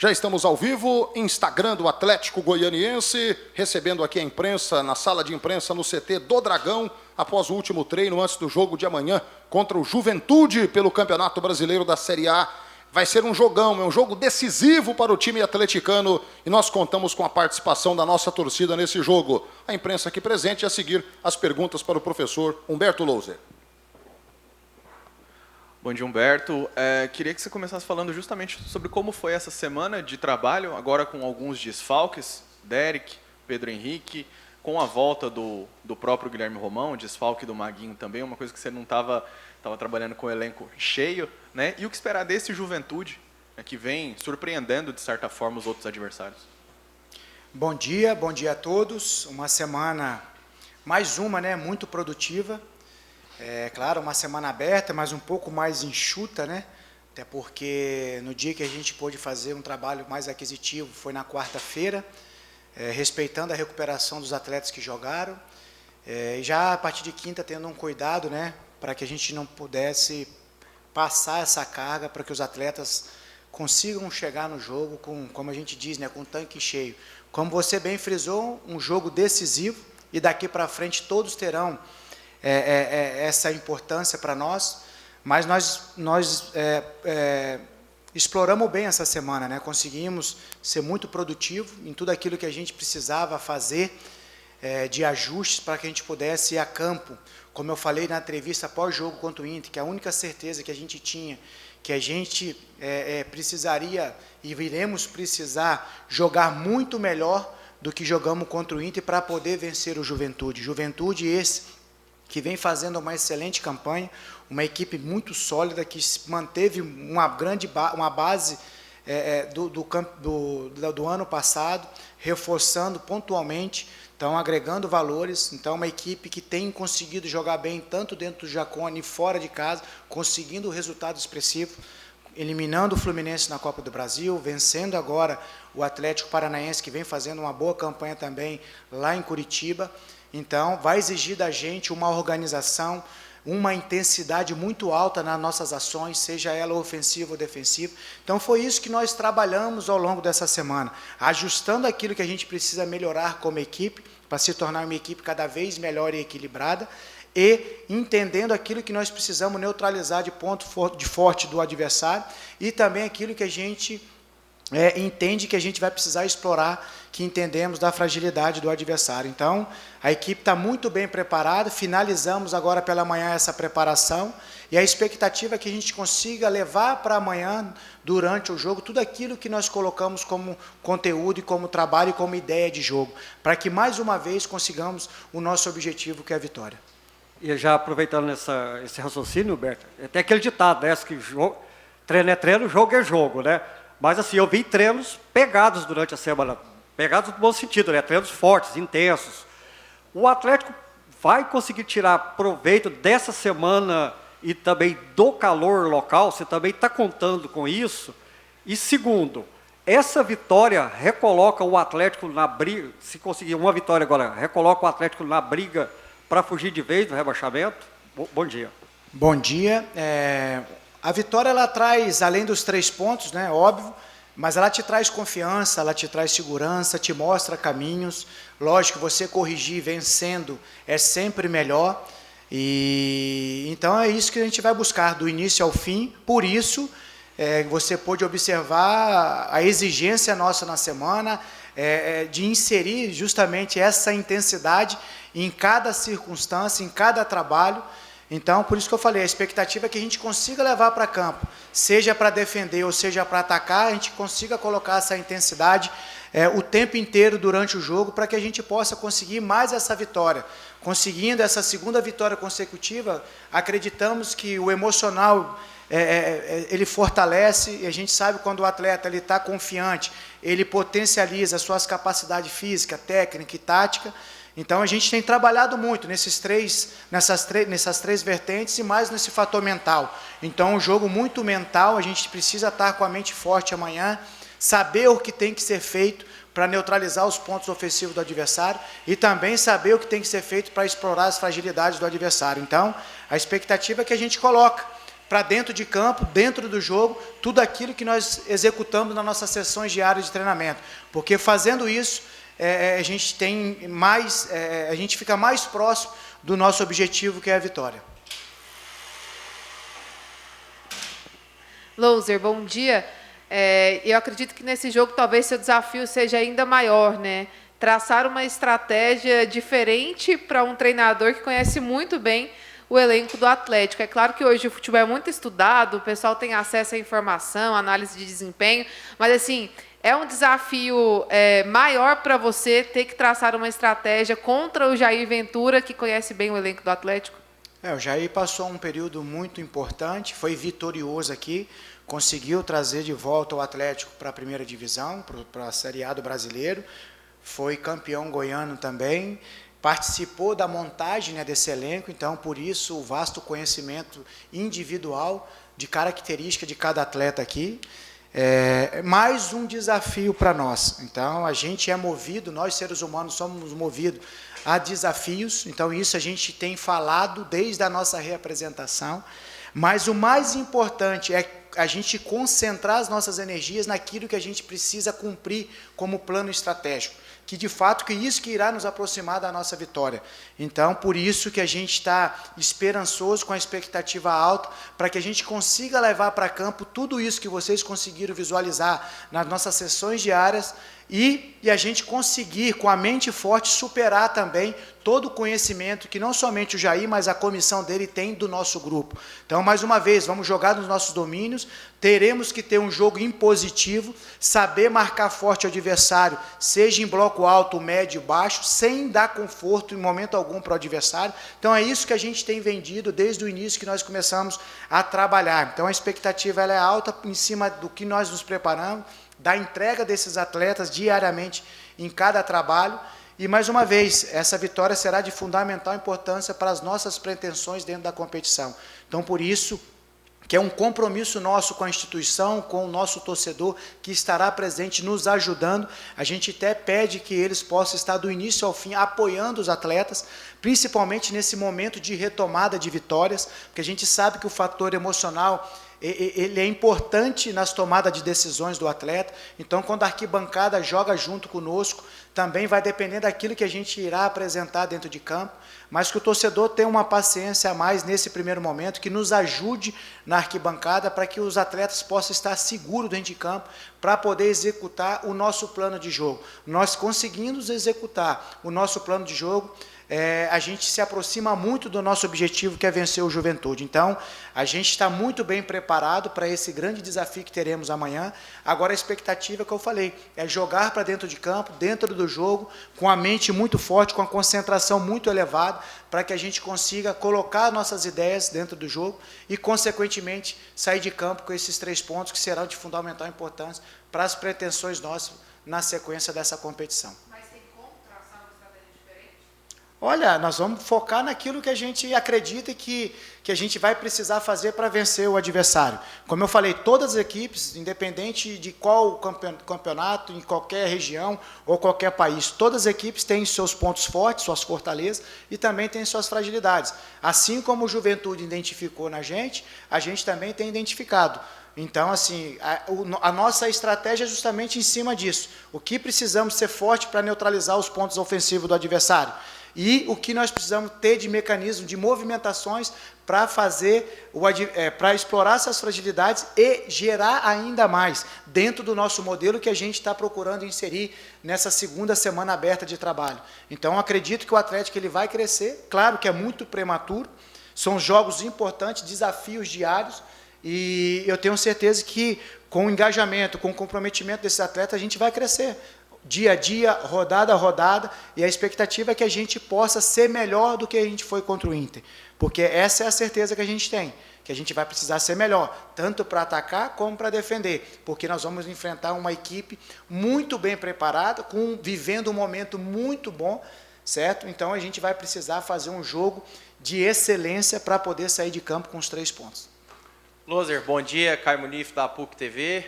Já estamos ao vivo, Instagram do Atlético Goianiense, recebendo aqui a imprensa, na sala de imprensa no CT do Dragão, após o último treino, antes do jogo de amanhã, contra o Juventude pelo Campeonato Brasileiro da Série A. Vai ser um jogão, é um jogo decisivo para o time atleticano e nós contamos com a participação da nossa torcida nesse jogo. A imprensa aqui presente e a seguir as perguntas para o professor Humberto Louser. Bom dia, Humberto. Queria que você começasse falando justamente sobre como foi essa semana de trabalho, agora com alguns desfalques, Derek, Pedro Henrique, com a volta do próprio Guilherme Romão, desfalque do Maguinho também, uma coisa que você não estava trabalhando com o elenco cheio, né? E o que esperar desse Juventude, né, que vem surpreendendo, de certa forma, os outros adversários? Bom dia a todos. Uma semana, mais uma, né, muito produtiva. Claro, uma semana aberta, mas um pouco mais enxuta, né? Até porque no dia que a gente pôde fazer um trabalho mais aquisitivo foi na quarta-feira, respeitando a recuperação dos atletas que jogaram. E já a partir de quinta tendo um cuidado, né? Para que a gente não pudesse passar essa carga, para que os atletas consigam chegar no jogo com, como a gente diz, né? Com o tanque cheio. Como você bem frisou, um jogo decisivo e daqui para frente todos terão essa importância para nós, mas nós exploramos bem essa semana, né? Conseguimos ser muito produtivo em tudo aquilo que a gente precisava fazer de ajustes para que a gente pudesse ir a campo. Como eu falei na entrevista pós-jogo contra o Inter, que a única certeza que a gente tinha, que a gente precisaria e iremos precisar jogar muito melhor do que jogamos contra o Inter para poder vencer o Juventude. Juventude esse que vem fazendo uma excelente campanha, uma equipe muito sólida, que manteve uma base do ano passado, reforçando pontualmente, então agregando valores. Então uma equipe que tem conseguido jogar bem, tanto dentro do Jacone e fora de casa, conseguindo resultado expressivo, eliminando o Fluminense na Copa do Brasil, vencendo agora o Atlético Paranaense, que vem fazendo uma boa campanha também lá em Curitiba. Então, vai exigir da gente uma organização, uma intensidade muito alta nas nossas ações, seja ela ofensiva ou defensiva. Então, foi isso que nós trabalhamos ao longo dessa semana, ajustando aquilo que a gente precisa melhorar como equipe, para se tornar uma equipe cada vez melhor e equilibrada, e entendendo aquilo que nós precisamos neutralizar de ponto forte do adversário, e também aquilo que a gente entende que a gente vai precisar explorar, que entendemos da fragilidade do adversário. Então, a equipe está muito bem preparada, finalizamos agora pela manhã essa preparação, e a expectativa é que a gente consiga levar para amanhã, durante o jogo, tudo aquilo que nós colocamos como conteúdo e como trabalho e como ideia de jogo, para que mais uma vez consigamos o nosso objetivo, que é a vitória. E já aproveitando esse raciocínio, Humberto, até aquele ditado, né, que treino é treino, jogo é jogo, né? Mas assim, eu vi treinos pegados durante a semana, pegados no bom sentido, né? Treinos fortes, intensos. O Atlético vai conseguir tirar proveito dessa semana e também do calor local? Você também está contando com isso? E segundo, essa vitória recoloca o Atlético na briga, se conseguir uma vitória agora, recoloca o Atlético na briga para fugir de vez do rebaixamento? Bom dia. Bom dia. A vitória, ela traz, além dos 3 pontos, né, óbvio, mas ela te traz confiança, ela te traz segurança, te mostra caminhos. Lógico, você corrigir vencendo é sempre melhor. E então é isso que a gente vai buscar, do início ao fim. Por isso, você pôde observar a exigência nossa na semana, de inserir justamente essa intensidade em cada circunstância, em cada trabalho. Então, por isso que eu falei, a expectativa é que a gente consiga levar para campo, seja para defender ou seja para atacar, a gente consiga colocar essa intensidade o tempo inteiro durante o jogo, para que a gente possa conseguir mais essa vitória. Conseguindo essa segunda vitória consecutiva, acreditamos que o emocional ele fortalece, e a gente sabe quando o atleta está confiante, ele potencializa as suas capacidades física, técnica e tática. Então, a gente tem trabalhado muito nessas três vertentes e mais nesse fator mental. Então, um jogo muito mental, a gente precisa estar com a mente forte amanhã, saber o que tem que ser feito para neutralizar os pontos ofensivos do adversário e também saber o que tem que ser feito para explorar as fragilidades do adversário. Então, a expectativa é que a gente coloca para dentro de campo, dentro do jogo, tudo aquilo que nós executamos nas nossas sessões diárias de treinamento. Porque fazendo isso, a gente tem mais, a gente fica mais próximo do nosso objetivo, que é a vitória. Loser, bom dia. Eu acredito que nesse jogo talvez seu desafio seja ainda maior, né? Traçar uma estratégia diferente para um treinador que conhece muito bem o elenco do Atlético. É claro que hoje o futebol é muito estudado, o pessoal tem acesso à informação, análise de desempenho, mas assim, é um desafio maior para você ter que traçar uma estratégia contra o Jair Ventura, que conhece bem o elenco do Atlético? O Jair passou um período muito importante, foi vitorioso aqui, conseguiu trazer de volta o Atlético para a primeira divisão, para a Série A do Brasileiro, foi campeão goiano também, participou da montagem, né, desse elenco, então por isso o vasto conhecimento individual de característica de cada atleta aqui. Mais um desafio para nós. Então a gente é movido, nós seres humanos somos movidos a desafios, então isso a gente tem falado desde a nossa reapresentação, mas o mais importante é a gente concentrar as nossas energias naquilo que a gente precisa cumprir como plano estratégico, que de fato que isso que irá nos aproximar da nossa vitória. Então, por isso que a gente está esperançoso, com a expectativa alta, para que a gente consiga levar para campo tudo isso que vocês conseguiram visualizar nas nossas sessões diárias e a gente conseguir, com a mente forte, superar também todo o conhecimento que não somente o Jair, mas a comissão dele tem do nosso grupo. Então, mais uma vez, vamos jogar nos nossos domínios, teremos que ter um jogo impositivo, saber marcar forte o adversário, seja em bloco alto, médio, baixo, sem dar conforto em momento algum para o adversário. Então, é isso que a gente tem vendido desde o início que nós começamos a trabalhar. Então, a expectativa ela é alta em cima do que nós nos preparamos, da entrega desses atletas diariamente em cada trabalho. E, mais uma vez, essa vitória será de fundamental importância para as nossas pretensões dentro da competição. Então, por isso, que é um compromisso nosso com a instituição, com o nosso torcedor, que estará presente nos ajudando. A gente até pede que eles possam estar do início ao fim apoiando os atletas, principalmente nesse momento de retomada de vitórias, porque a gente sabe que o fator emocional ele é importante nas tomadas de decisões do atleta. Então, quando a arquibancada joga junto conosco, também vai depender daquilo que a gente irá apresentar dentro de campo, mas que o torcedor tenha uma paciência a mais nesse primeiro momento, que nos ajude na arquibancada para que os atletas possam estar seguros dentro de campo para poder executar o nosso plano de jogo. Nós conseguindo executar o nosso plano de jogo, a gente se aproxima muito do nosso objetivo, que é vencer o Juventude. Então, a gente está muito bem preparado para esse grande desafio que teremos amanhã. Agora, a expectativa que eu falei é jogar para dentro de campo, dentro do jogo, com a mente muito forte, com a concentração muito elevada, para que a gente consiga colocar nossas ideias dentro do jogo e, consequentemente, sair de campo com esses 3 pontos que serão de fundamental importância para as pretensões nossas na sequência dessa competição. Olha, nós vamos focar naquilo que a gente acredita que a gente vai precisar fazer para vencer o adversário. Como eu falei, todas as equipes, independente de qual campeonato, em qualquer região ou qualquer país, todas as equipes têm seus pontos fortes, suas fortalezas e também têm suas fragilidades. Assim como o Juventude identificou na gente, a gente também tem identificado. Então, assim, a nossa estratégia é justamente em cima disso. O que precisamos ser forte para neutralizar os pontos ofensivos do adversário? E o que nós precisamos ter de mecanismo, de movimentações para fazer, para explorar essas fragilidades e gerar ainda mais dentro do nosso modelo que a gente está procurando inserir nessa segunda semana aberta de trabalho. Então, acredito que o Atlético ele vai crescer, claro que é muito prematuro, são jogos importantes, desafios diários, e eu tenho certeza que com o engajamento, com o comprometimento desses atletas, a gente vai crescer. Dia a dia, rodada a rodada, e a expectativa é que a gente possa ser melhor do que a gente foi contra o Inter, porque essa é a certeza que a gente tem, que a gente vai precisar ser melhor, tanto para atacar como para defender, porque nós vamos enfrentar uma equipe muito bem preparada, vivendo um momento muito bom, certo? Então a gente vai precisar fazer um jogo de excelência para poder sair de campo com os 3 pontos. Loser, bom dia, Caio Munif da PUC TV.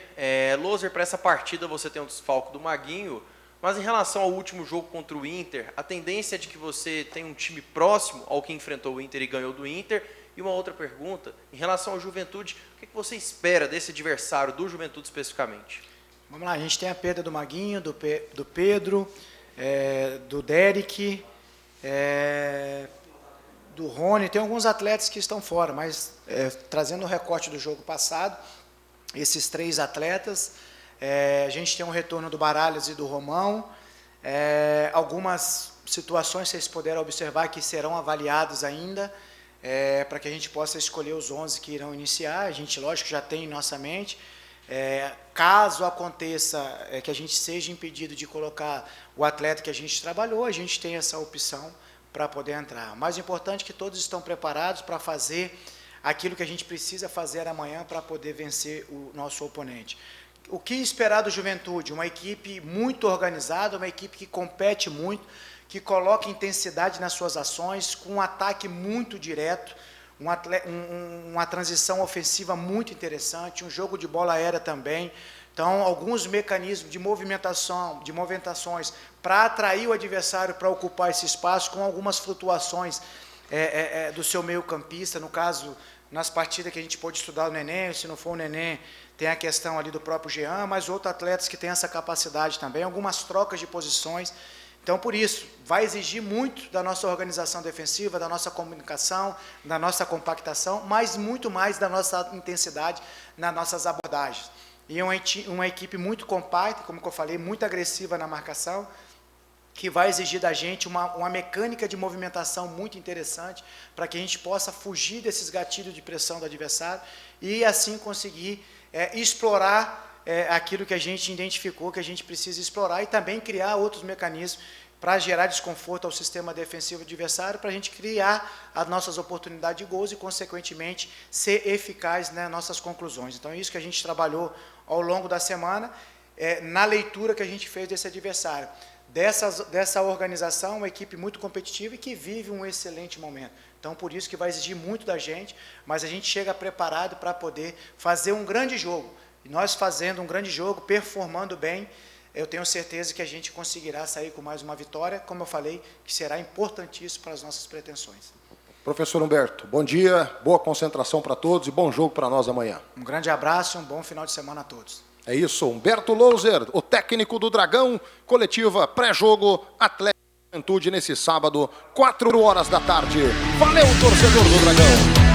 Loser, para essa partida você tem um desfalque do Maguinho, mas em relação ao último jogo contra o Inter, a tendência é de que você tenha um time próximo ao que enfrentou o Inter e ganhou do Inter, E uma outra pergunta, em relação ao Juventude, o que você espera desse adversário, do Juventude especificamente? Vamos lá, a gente tem a perda do Maguinho, do Pedro, do Derek, do Rony, tem alguns atletas que estão fora, mas trazendo o recorte do jogo passado, esses 3 atletas, a gente tem um retorno do Baralhas e do Romão, algumas situações vocês puderam observar que serão avaliadas ainda, para que a gente possa escolher os 11 que irão iniciar, a gente, lógico, já tem em nossa mente. Caso aconteça que a gente seja impedido de colocar o atleta que a gente trabalhou, a gente tem essa opção para poder entrar. O mais importante é que todos estão preparados para fazer aquilo que a gente precisa fazer amanhã para poder vencer o nosso oponente. O que esperar do Juventude? Uma equipe muito organizada, uma equipe que compete muito, que coloca intensidade nas suas ações, com um ataque muito direto, uma transição ofensiva muito interessante, um jogo de bola aérea também. Então, alguns mecanismos de movimentações para atrair o adversário para ocupar esse espaço, com algumas flutuações do seu meio-campista. No caso, nas partidas que a gente pode estudar o Neném, se não for o Neném, tem a questão ali do próprio Jean, mas outros atletas que têm essa capacidade também, algumas trocas de posições. Então, por isso, vai exigir muito da nossa organização defensiva, da nossa comunicação, da nossa compactação, mas muito mais da nossa intensidade nas nossas abordagens. E uma equipe muito compacta, como eu falei, muito agressiva na marcação, que vai exigir da gente uma mecânica de movimentação muito interessante, para que a gente possa fugir desses gatilhos de pressão do adversário e, assim, conseguir explorar aquilo que a gente identificou que a gente precisa explorar e também criar outros mecanismos para gerar desconforto ao sistema defensivo adversário, para a gente criar as nossas oportunidades de gols e, consequentemente, ser eficaz nas nossas conclusões. Então, é isso que a gente trabalhou ao longo da semana, na leitura que a gente fez desse adversário. Dessa organização, uma equipe muito competitiva e que vive um excelente momento. Então, por isso que vai exigir muito da gente, mas a gente chega preparado para poder fazer um grande jogo. E nós fazendo um grande jogo, performando bem, eu tenho certeza que a gente conseguirá sair com mais uma vitória, como eu falei, que será importantíssimo para as nossas pretensões. Professor Humberto, bom dia, boa concentração para todos e bom jogo para nós amanhã. Um grande abraço e um bom final de semana a todos. É isso, Humberto Loser, o técnico do Dragão, coletiva pré-jogo Atlético Juventude nesse sábado, 4 horas da tarde. Valeu, torcedor do Dragão!